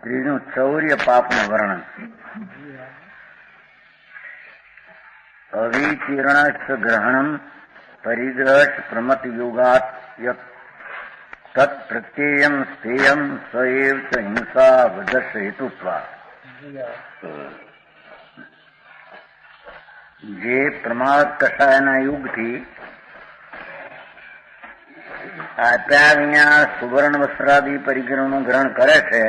ત્રીજું ચૌર્ય પાપનું વર્ણન. અવિચીર્ણસ્થ ગ્રહણમ પરિગ્રહ પ્રમત યોગાત તત્ પ્રત્યેયમ સ્થેયમ સએવ ચ હિંસા વધસ્સ હેતુત્વા. જે પ્રમાદ કષાયના યુગથી આપ્યા વિના સુવર્ણ વસ્ત્રાદિ પરિગ્રહનું ગ્રહણ કરે છે,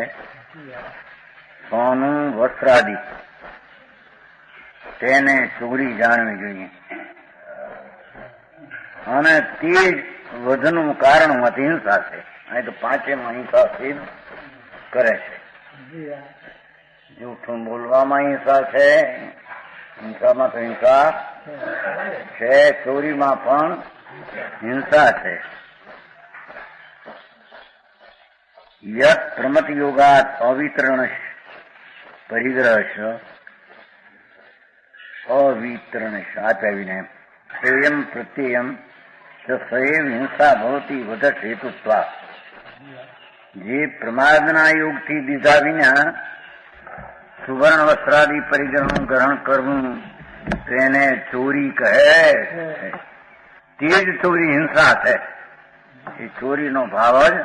સોનું વસ્ત્રાદિ, તેને ચોરી જાણવી જોઈએ. અને તે જ વધનું કારણ હિંસા છે. અહીં તો પાંચેમાં હિંસા સિદ્ધ કરે છે. જૂઠું બોલવામાં હિંસા છે, હિંસામાં તો હિંસા છે, ચોરીમાં પણ હિંસા છે. યત પ્રમત યોગાત અવિતરણ પરિગ્રહ અવિતરણ આપ્યાવીને શ્રેયમ પ્રત્યેયમ સએવ હિંસા ભવતી વધત હેતુત્વા. જે પ્રમાદના યોગથી દીધા વિના સુવર્ણ વસ્ત્રાદિ પરિગ્રહનું ગ્રહણ કરવું તેને ચોરી કહે. તે જ ચોરી હિંસા છે. એ ચોરીનો ભાવ જ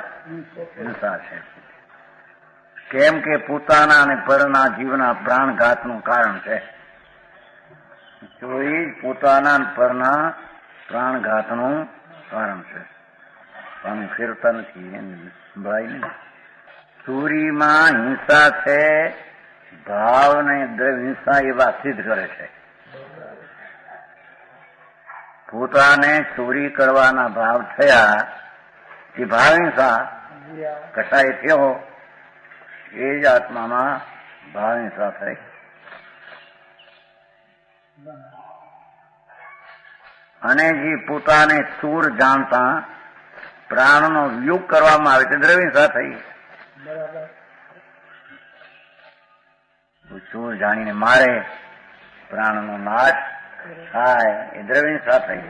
હિંસા છે. કેમ કે પોતાના અને પરના જીવના પ્રાણઘાતનું કારણ છે. ચોરી પોતાના અને પરના પ્રાણઘાતનું કારણ છે. આનું ફેરતા નથી, સંભળાય નહીં. ચોરીમાં હિંસા છે, ભાવ ને દ્રવ્ય હિંસા એવા સિદ્ધ કરે છે. પોતાને ચોરી કરવાના ભાવ થયા, એ ભાવ હિંસા કસાય થયો, એ જ આત્મામાં ભાવ હિંસા થઈ. અને જે પોતાને ચોર જાણતા પ્રાણનો વિયોગ કરવામાં આવે તે દ્રવ્ય હિંસા થઈ. ચોર જાણીને મારે, પ્રાણનો નાશ થાય, એ દ્રવ્ય હિંસા થઈ.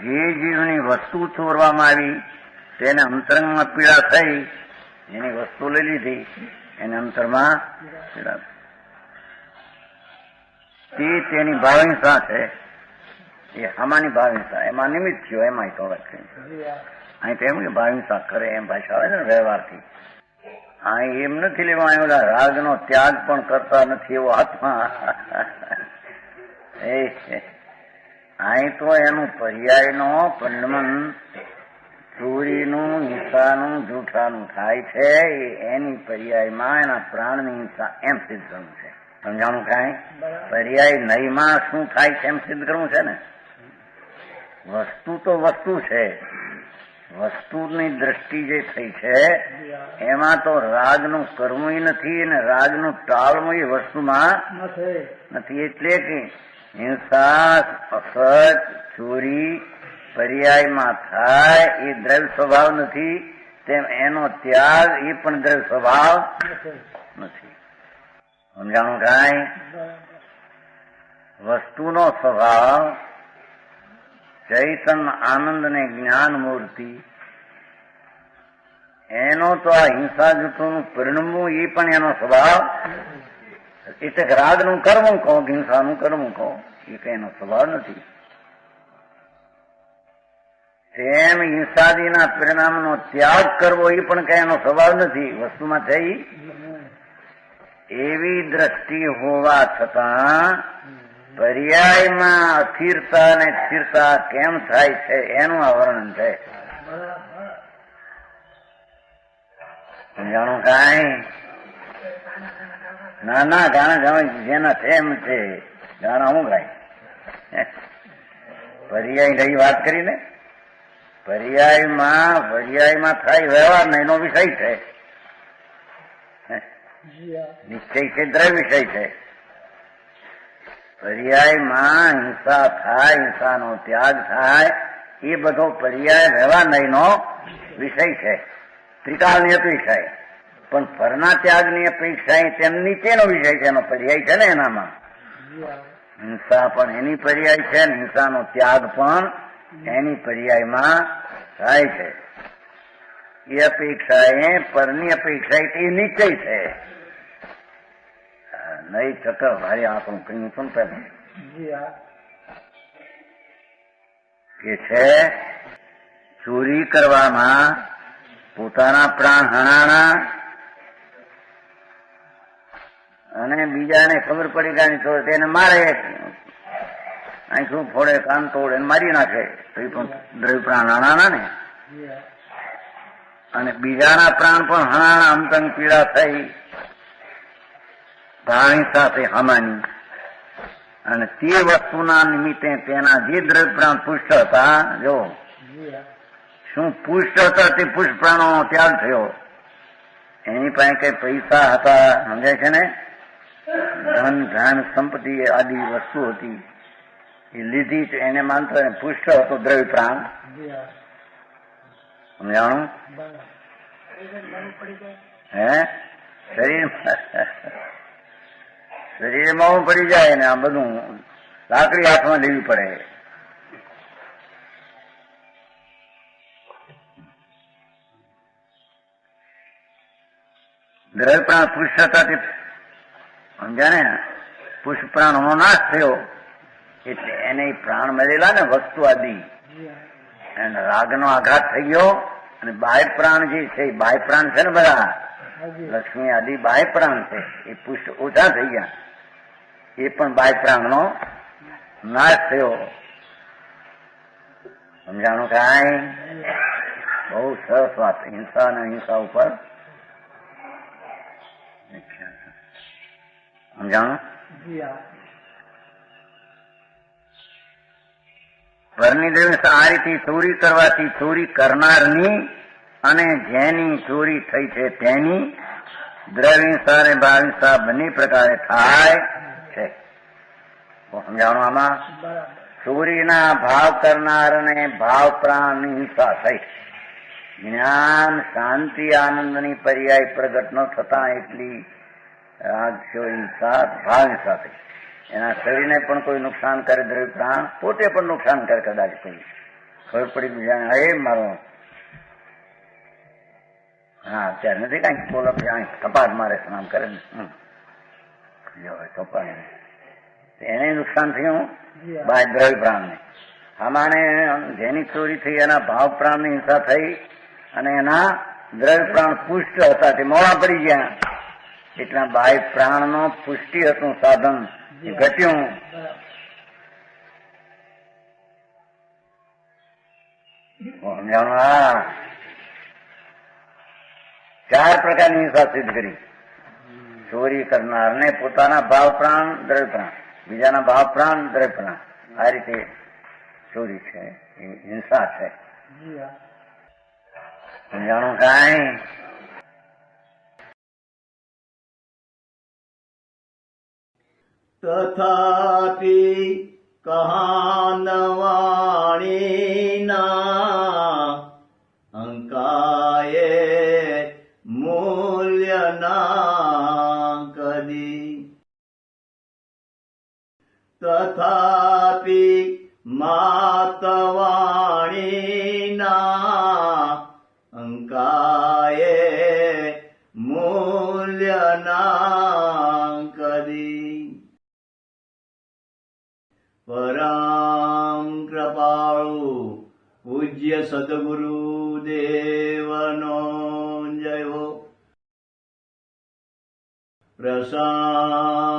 જે જીવની વસ્તુ ચોરવામાં આવી તેને અંતરંગમાં પીડા થઈ, એની વસ્તુ લઈ લીધી, એને અંતરમાં પીડા થઈ. તેની ભાવહિંસા છે. એ આમાંની ભાવહિંસા, એમાં નિમિત્ત થયો, એમાં તો અહીં તો એમ કે ભાવહિંસા કરે એમ ભાષા આવે છે ને વ્યવહારથી. અહીં એમ નથી લેવા આવ્યો, રાગનો ત્યાગ પણ કરતા નથી એવો આત્મા. અહીં તો એનું પર્યાયનો પરિણમન ચોરીનું, હિંસાનું, જૂઠાનું થાય છે. એની પર્યાયમાં એના પ્રાણની હિંસા એમ સિદ્ધ કરવું છે. સમજાણું કાંઈ? પર્યાય નહીમાં શું થાય છે એમ સિદ્ધ કરવું છે ને. વસ્તુ તો વસ્તુ છે, વસ્તુની દ્રષ્ટિ જે થઈ છે એમાં તો રાગનું કરવું નથી અને રાગનું ટાળવું એ વસ્તુમાં નથી. એટલે કે હિંસા, અસત, ચોરી પર્યાયમાં થાય એ દ્રવ્ય સ્વભાવ નથી, તેમ એનો ત્યાગ એ પણ દ્રવ્ય સ્વભાવ નથી. સમજાણું કાંઈ? વસ્તુનો સ્વભાવ ચૈતન્ય, આનંદ ને જ્ઞાન મૂર્તિ, એનો તો આ હિંસા જૂઠોનું પરિણમવું એ પણ એનો સ્વભાવ. એટલે રાગનું કરવું કહો, હિંસાનું કરવું કહો, એ કઈ એનો સ્વભાવ નથી. તેમ હિંસાદીના પરિણામનો ત્યાગ કરવો એ પણ કઈ એનો સ્વભાવ નથી. વસ્તુમાં થઈ એવી દ્રષ્ટિ હોવા છતાં પર્યાયમાં અસ્થિરતા અને સ્થિરતા કેમ થાય છે એનું આ વર્ણન છે. સમજાણું કાંઈ? નાના ગાણા જેના છે એમ છે, ગાણા હું ગાય. પર્યાય રહી વાત કરીને, પર્યાયમાં થાય વ્યવહાર ને એનો વિષય છે. નિશ્ચય છે, દ્રવ્ય વિષય છે. પર્યાયમાં હિંસા થાય, હિંસાનો ત્યાગ થાય, એ બધો પર્યાય વ્યવહાર નહીંનો વિષય છે, ત્રિકાળની અપેક્ષા. પણ પરના ત્યાગની અપેક્ષા તેમ નીચેનો વિષય છે, એનો પર્યાય છે ને. એનામાં હિંસા પણ એની પર્યાય છે, હિંસાનો ત્યાગ પણ એની પર્યાયમાં થાય છે. એ અપેક્ષા એ પરની અપેક્ષા એ નિશ્ચય છે. નહીં ચક્કર ભાઈ આપણું કહ્યું હતું ને પેલા કે છે ચોરી કરવામાં પોતાના પ્રાણ હણાણા અને બીજાને ખબર પડી ગઈ તો તેને મારે આંખું ફોડે કાન તોડે મારી નાખે તો એ પણ દ્રવ્ય પ્રાણ હણાણા ને. અને બીજાના પ્રાણ પણ હણાણા અંતંગ પીડા થઈ ભાણી સાથે હમાની અને તે વસ્તુના નિમિત્તે તેના જે દ્રવ્ય પ્રાણ પુષ્ટ હતા, જો શું પુષ્ટ હતા તે પુષ્ટ પ્રાણો ત્યાગ થયો. એની પાસે કઈ પૈસા હતા સમજાય છે ને, ધન ધન સંપત્તિ આદિ વસ્તુ હતી એ લીધી એને માનતો પુષ્ટ હતો દ્રવ્ય પ્રાણ. સમજાણું હે શરીરમાં પડી જાય ને આ બધું લાકડી હાથમાં લેવી પડે. દ્રવ્ય પ્રાણ પુષ્ટ હતા તે સમજ્યા ને, પુષ્પ પ્રાણનો નાશ થયો એટલે એને પ્રાણ મળેલા ને વસ્તુ આદિ એને રાગનો આઘાત થઈ ગયો. અને બાહ્ય પ્રાણ જે છે એ બાહ્ય પ્રાણ છે ને બધા લક્ષ્મી આદિ બાહ્ય પ્રાણ છે એ પુષ્ટ ઓછા થઈ ગયા. એ પણ બાહ્ય પ્રાણનો નાશ થયો. સમજાણું કાંઈ? બહુ સરસ વાત. હિંસા અને હિંસા ઉપર સમજાણું. પરની દ્રવ્ય આ રીતે ચોરી કરવાથી ચોરી કરનારની અને જેની ચોરી થઈ છે તેની દ્રવ્યહિંસા અને ભાવહિંસા બંને પ્રકારે થાય છે. સમજાણું આમાં? ચોરીના ભાવ કરનાર અને ભાવ પ્રાણની હિંસા થઈ. જ્ઞાન શાંતિ આનંદની પર્યાય પ્રગટ ન થતા એટલી રાગશો હિંસા ભાવ હિંસા થઈ. એના શરીરને પણ કોઈ નુકસાન કરે દ્રવ્ય પ્રાણ, પોતે પણ નુકસાન કરે કદાચ કોઈ ખબર પડી બીજાને હે મારો હા અત્યારે નથી કઈ બોલો કપાટ મારે સ્નાન કરે ને એને નુકસાન થયું બાય દ્રવ્ય પ્રાણને. આમાંને જેની ચોરી થઈ એના ભાવ પ્રાણની હિંસા થઈ અને એના દ્રવ્ય પ્રાણ પુષ્ટ હતા તે મોડા પડી ગયા. એટલા બાહ્ય પ્રાણનો પુષ્ટિ હતું સાધન ઘટ્યું. ચાર પ્રકારની હિંસા સિદ્ધ કરી. ચોરી કરનારને પોતાના ભાવ પ્રાણ દ્રવ્ય પ્રાણ, બીજાના ભાવ પ્રાણ દ્રવ્ય પ્રાણ, આ રીતે ચોરી છે એ હિંસા છે. સમજાણું કાંઈ? તથાપિ કહાનવાણીના અંકાયે મૂલ્યના કદી. તથાપિ માતવાણીના અંકાયે મૂલ્યના કદી. પરમ કૃપાળુ પૂજ્ય સદગુરુ દેવનો જય હો. પ્રસામૂર્તિ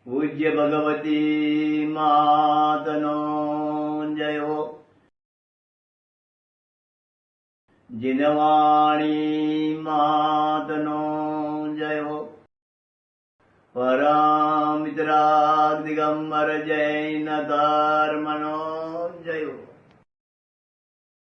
પૂજ્ય ભગવતી માતનો જય હો. જીનવાણી માતનો જય હો. પરમિત્રા દિગંબર જૈન ધર્મનો